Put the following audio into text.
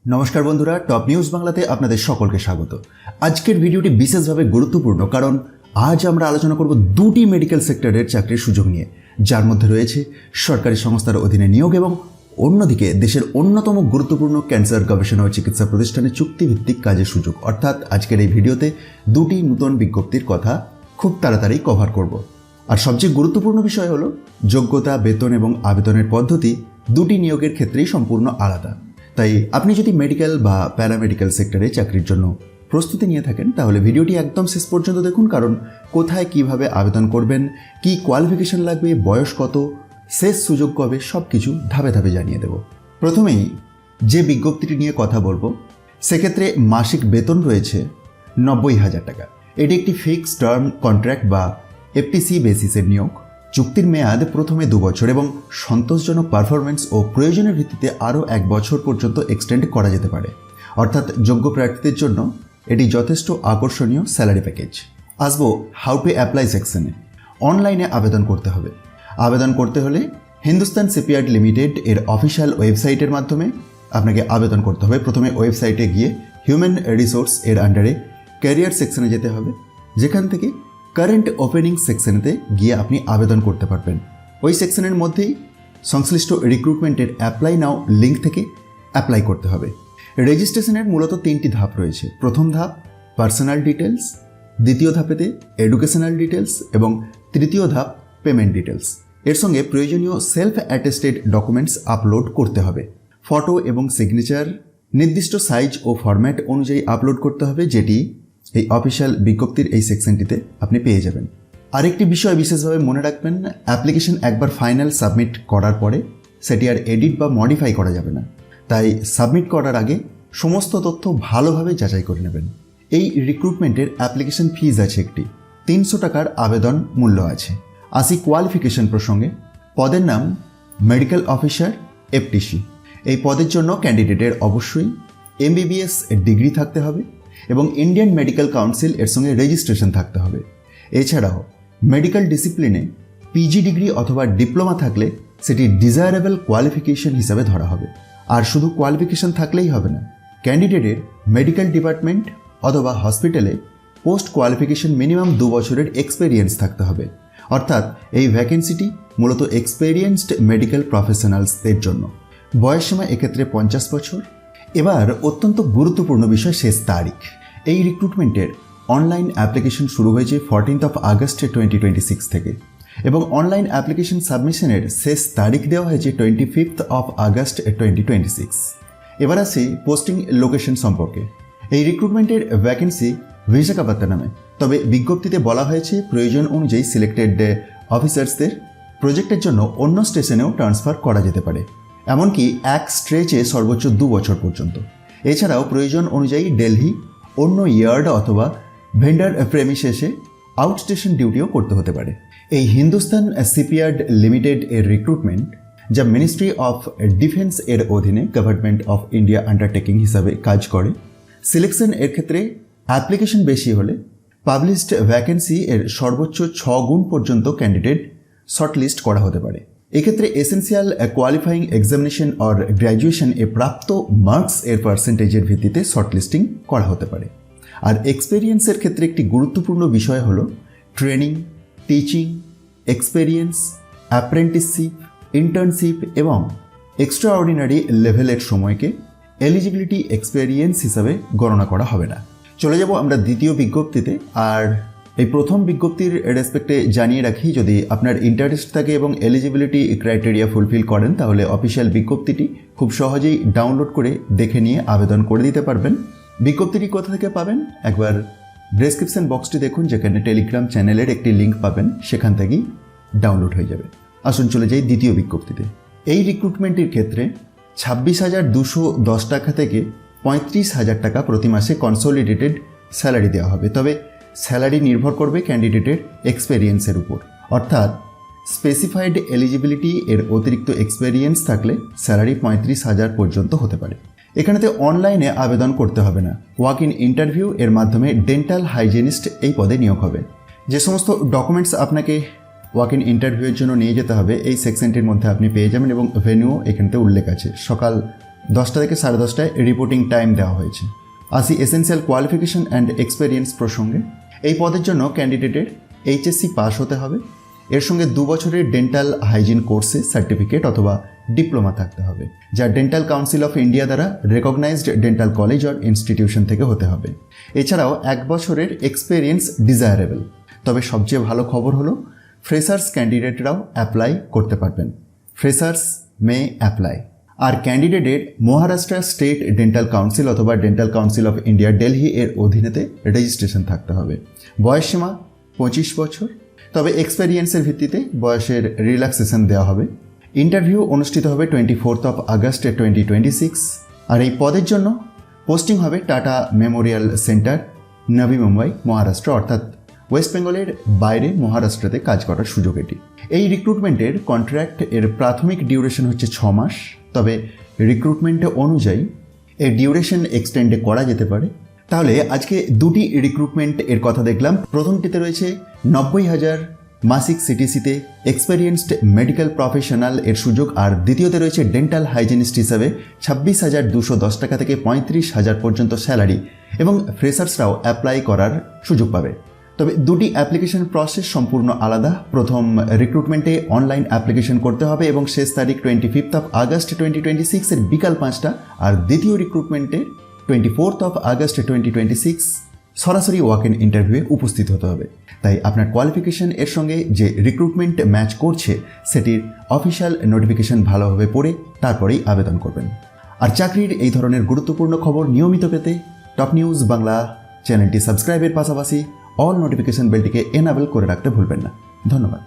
নমস্কার বন্ধুরা, top news বাংলাতে আপনাদের সকলকে স্বাগত। আজকের ভিডিওটি বিশেষভাবে গুরুত্বপূর্ণ কারণ আজ আমরা আলোচনা করব দুটি মেডিকেল সেক্টরের চাকরির সুযোগ নিয়ে, যার মধ্যে রয়েছে সরকারি সংস্থার অধীনে নিয়োগ এবং অন্যদিকে দেশের অন্যতম গুরুত্বপূর্ণ ক্যান্সার গবেষণা ও চিকিৎসা প্রতিষ্ঠানে চুক্তিভিত্তিক কাজের সুযোগ। অর্থাৎ আজকের এই ভিডিওতে দুটি নতুন বিজ্ঞপ্তির কথা খুব তাড়াতাড়ি কভার করব। আর সবচেয়ে গুরুত্বপূর্ণ বিষয় হলো যোগ্যতা, বেতন এবং আবেদনের পদ্ধতি দুটি নিয়োগের ক্ষেত্রেই সম্পূর্ণ আলাদা। তাই আপনি যদি মেডিকেল বা প্যারামেডিক্যাল সেক্টরে চাকরির জন্য প্রস্তুতি নিয়ে থাকেন তাহলে ভিডিওটি একদম শেষ পর্যন্ত দেখুন, কারণ কোথায় কিভাবে আবেদন করবেন, কি কোয়ালিফিকেশন লাগবে, বয়স কত, শেষ সুযোগ কবে, সব কিছু ধাপে ধাপে জানিয়ে দেব। প্রথমেই যে বিজ্ঞপ্তিটি নিয়ে কথা বলবো সেক্ষেত্রে মাসিক বেতন রয়েছে 90,000 টাকা। এটি একটি ফিক্সড টার্ম কন্ট্রাক্ট বা এফটিসি বেসিসের নিয়োগ। চুক্তির মেয়াদ প্রথমে 2 বছর এবং সন্তোষজনক পারফরমেন্স ও প্রয়োজনের ভিত্তিতে আরও 1 বছর পর্যন্ত এক্সটেন্ড করা যেতে পারে। অর্থাৎ যোগ্য প্রার্থীদের জন্য এটি যথেষ্ট আকর্ষণীয় স্যালারি প্যাকেজ। আসবো হাউ টু অ্যাপ্লাই সেকশনে। অনলাইনে আবেদন করতে হবে। আবেদন করতে হলে হিন্দুস্তান শিপইয়ার্ড লিমিটেড এর অফিসিয়াল ওয়েবসাইটের মাধ্যমে আপনাকে আবেদন করতে হবে। প্রথমে ওয়েবসাইটে গিয়ে হিউম্যান রিসোর্স এর আন্ডারে ক্যারিয়ার সেকশনে যেতে হবে, যেখান থেকে কারেন্ট ওপেনিং সেকশনেতে গিয়ে আপনি আবেদন করতে পারবেন। ওই সেকশনের মধ্যেই সংশ্লিষ্ট রিক্রুটমেন্টের অ্যাপ্লাই নাও লিঙ্ক থেকে অ্যাপ্লাই করতে হবে। রেজিস্ট্রেশনের মূলত 3টি ধাপ রয়েছে। প্রথম ধাপ পার্সোনাল ডিটেলস, দ্বিতীয় ধাপেতে এডুকেশনাল ডিটেলস এবং তৃতীয় ধাপ পেমেন্ট ডিটেলস। এর সঙ্গে প্রয়োজনীয় সেলফ অ্যাটেস্টেড ডকুমেন্টস আপলোড করতে হবে। ফটো এবং সিগনেচার নির্দিষ্ট সাইজ ও ফরম্যাট অনুযায়ী আপলোড করতে হবে, যেটি এই অফিসিয়াল বিজ্ঞপ্তির এই সেকশনটিতে আপনি পেয়ে যাবেন। আরেকটি বিষয় বিশেষভাবে মনে রাখবেন, অ্যাপ্লিকেশন একবার ফাইনাল সাবমিট করার পরে সেটি আর এডিট বা মডিফাই করা যাবে না। তাই সাবমিট করার আগে সমস্ত তথ্য ভালোভাবে যাচাই করে নেবেন। এই রিক্রুটমেন্টের অ্যাপ্লিকেশন ফিজ আছে একটি 300 টাকার আবেদন মূল্য আছে। আসি কোয়ালিফিকেশন প্রসঙ্গে। পদের নাম মেডিকেল অফিসার এফটিসি। এই পদের জন্য ক্যান্ডিডেটের অবশ্যই MBBS ডিগ্রি থাকতে হবে এবং ইন্ডিয়ান মেডিকেল কাউন্সিল এর সঙ্গে রেজিস্ট্রেশন থাকতে হবে। এছাড়াও মেডিকেল ডিসিপ্লিনে পিজি ডিগ্রি অথবা ডিপ্লোমা থাকলে সেটি ডিজায়ারেবল কোয়ালিফিকেশন হিসাবে ধরা হবে। আর শুধু কোয়ালিফিকেশন থাকলেই হবে না, ক্যান্ডিডেটের মেডিকেল ডিপার্টমেন্ট অথবা হসপিটালে পোস্ট কোয়ালিফিকেশন মিনিমাম 2 বছরের এক্সপেরিয়েন্স থাকতে হবে। অর্থাৎ এই ভ্যাকেন্সিটি মূলত এক্সপেরিয়েন্সড মেডিকেল প্রফেশনালসদের জন্য। বয়সসীমা এক্ষেত্রে 50 বছর। এবার অত্যন্ত গুরুত্বপূর্ণ বিষয়, শেষ তারিখ। এই রিক্রুটমেন্টের অনলাইন অ্যাপ্লিকেশন শুরু হয়েছে 14 আগস্ট 2026 থেকে এবং অনলাইন অ্যাপ্লিকেশন সাবমিশনের শেষ তারিখ দেওয়া হয়েছে 25 আগস্ট 2026। এবার আসি পোস্টিং লোকেশন সম্পর্কে। এই রিক্রুটমেন্টের ভ্যাকেন্সি বিশাখাপত্তনমে, তবে বিজ্ঞপ্তিতে বলা হয়েছে প্রয়োজন অনুযায়ী সিলেক্টেড অফিসার্সদের প্রজেক্টের জন্য অন্য স্টেশনেও ট্রান্সফার করা যেতে পারে, এমনকি এক স্ট্রেচে সর্বোচ্চ 2 বছর পর্যন্ত। এছাড়াও প্রয়োজন অনুযায়ী দিল্লি, অন্য ইয়ার্ড অথবা ভেন্ডার প্রেমিসেসে আউটস্টেশন ডিউটিও করতে হতে পারে। এই হিন্দুস্তান শিপইয়ার্ড লিমিটেড এর রিক্রুটমেন্ট, যা মিনিস্ট্রি অফ ডিফেন্স এর অধীনে গভর্নমেন্ট অফ ইন্ডিয়া আন্ডারটেকিং হিসাবে কাজ করে। সিলেকশন এর ক্ষেত্রে অ্যাপ্লিকেশন বেশি হলে পাবলিশড ভ্যাকেন্সি এর সর্বোচ্চ 6 গুণ পর্যন্ত ক্যান্ডিডেট শর্টলিস্ট করা হতে পারে। এক্ষেত্রে essential qualifying examination or graduation এ প্রাপ্ত মার্কস এর পার্সেন্টেজের ভিত্তিতে শর্টলিস্টিং করা হতে পারে। আর এক্সপেরিয়েন্সের ক্ষেত্রে একটি গুরুত্বপূর্ণ বিষয় হলো training, teaching experience, apprenticeship, internship এবং এক্সট্রা অর্ডিনারি লেভেলের সময়কে এলিজিবিলিটি এক্সপেরিয়েন্স হিসাবে গণনা করা হবে না। চলে যাব আমরা দ্বিতীয় বিজ্ঞপ্তিতে। আর এই প্রথম বিজ্ঞপ্তির রেসপেক্টে জানিয়ে রাখি, যদি আপনার ইন্টারেস্ট থাকে এবং এলিজিবিলিটি ক্রাইটেরিয়া ফুলফিল করেন তাহলে অফিসিয়াল বিজ্ঞপ্তিটি খুব সহজেই ডাউনলোড করে দেখে নিয়ে আবেদন করে দিতে পারবেন। বিজ্ঞপ্তিটি কোথা থেকে পাবেন একবার ডেসক্রিপশন বক্সটি দেখুন, যেখানে টেলিগ্রাম চ্যানেলের একটি লিঙ্ক পাবেন, সেখান থেকেই ডাউনলোড হয়ে যাবে। আসুন চলে যাই দ্বিতীয় বিজ্ঞপ্তিতে। এই রিক্রুটমেন্টের ক্ষেত্রে 26,210 টাকা থেকে 35,000 টাকা প্রতি মাসে কনসোলিডেটেড স্যালারি দেওয়া হবে। তবে স্যালারি নির্ভর করবে ক্যান্ডিডেটের এক্সপেরিয়েন্সের উপর। অর্থাৎ স্পেসিফাইড এলিজিবিলিটি এর অতিরিক্ত এক্সপেরিয়েন্স থাকলে স্যালারি 35,000 পর্যন্ত হতে পারে। এখানেতে অনলাইনে আবেদন করতে হবে না, ওয়াক ইন ইন্টারভিউ এর মাধ্যমে ডেন্টাল হাইজিনিস্ট এই পদে নিয়োগ হবে। যে সমস্ত ডকুমেন্টস আপনাকে ওয়াক ইন ইন্টারভিউয়ের জন্য নিয়ে যেতে হবে এই সেকশনটির মধ্যে আপনি পেয়ে যাবেন এবং ভেন্যুও এখানতে উল্লেখ আছে। সকাল 10টা থেকে 10:30টায় রিপোর্টিং টাইম দেওয়া হয়েছে। আসি এসেনশিয়াল কোয়ালিফিকেশন অ্যান্ড এক্সপেরিয়েন্স প্রসঙ্গে। এই পদের জন্য ক্যান্ডিডেটের এইচএসসি পাস হতে হবে, এর সঙ্গে 2 বছরের ডেন্টাল হাইজিন কোর্সে সার্টিফিকেট অথবা ডিপ্লোমা থাকতে হবে, যা ডেন্টাল কাউন্সিল অফ ইন্ডিয়া দ্বারা recognised dental college or institution থেকে হতে হবে। এছাড়াও 1 বছরের এক্সপেরিয়েন্স ডিজায়ারেবল। তবে সবচেয়ে ভালো খবর হলো ফ্রেশার্স ক্যান্ডিডেটরাও অ্যাপ্লাই করতে পারবেন। ফ্রেশার্স মে অ্যাপ্লাই। আর ক্যান্ডিডেটের মহারাষ্ট্র স্টেট ডেন্টাল কাউন্সিল অথবা dental council of India Delhi এর অধীনেতে রেজিস্ট্রেশন থাকতে হবে। বয়সসীমা 25 বছর, তবে এক্সপেরিয়েন্সের ভিত্তিতে বয়সের রিল্যাক্সেশন দেওয়া হবে। ইন্টারভিউ অনুষ্ঠিত হবে 24 আগস্ট 2026। আর এই পদের জন্য পোস্টিং হবে টাটা মেমোরিয়াল সেন্টার, নবী মুম্বাই, মহারাষ্ট্র, অর্থাৎ ওয়েস্ট বেঙ্গলের বাইরে মহারাষ্ট্রতে কাজ করার সুযোগ এটি। এই রিক্রুটমেন্টের কন্ট্রাক্ট এর প্রাথমিক ডিউরেশন হচ্ছে 6 মাস, তবে রিক্রুটমেন্ট অনুযায়ী এর ডিউরেশন এক্সটেন্ডে করা যেতে পারে। তাহলে আজকে দুটি রিক্রুটমেন্ট এর কথা দেখলাম। প্রথমটিতে রয়েছে 90,000 মাসিক সিটিসিতে এক্সপেরিয়েন্সড মেডিকেল প্রফেশনাল এর সুযোগ, আর দ্বিতীয়তে রয়েছে ডেন্টাল হাইজিনিস্ট হিসাবে 26,210 টাকা থেকে 35,000 পর্যন্ত স্যালারি, এবং ফ্রেশার্সরাও অ্যাপ্লাই করার সুযোগ পাবে। তবে দুটি অ্যাপ্লিকেশন প্রসেস সম্পূর্ণ আলাদা। প্রথম রিক্রুটমেন্টে অনলাইন অ্যাপ্লিকেশন করতে হবে এবং শেষ তারিখ 25 আগস্ট 2026 এর বিকাল 5টা, আর দ্বিতীয় রিক্রুটমেন্টে 24 আগস্ট 2026 সরাসরি ওয়াক ইন ইন্টারভিউয়ে উপস্থিত হতে হবে। তাই আপনার কোয়ালিফিকেশন এর সঙ্গে যে রিক্রুটমেন্ট ম্যাচ করছে সেটির অফিসিয়াল নোটিফিকেশন ভালোভাবে পড়ে তারপরেই আবেদন করবেন। আর চাকরির এই ধরনের গুরুত্বপূর্ণ খবর নিয়মিত পেতে টপ নিউজ বাংলা চ্যানেলটি সাবস্ক্রাইবের পাশাপাশি অল নোটিফিকেশন বেলটিকে এনাবেল করে রাখতে ভুলবেন না। ধন্যবাদ।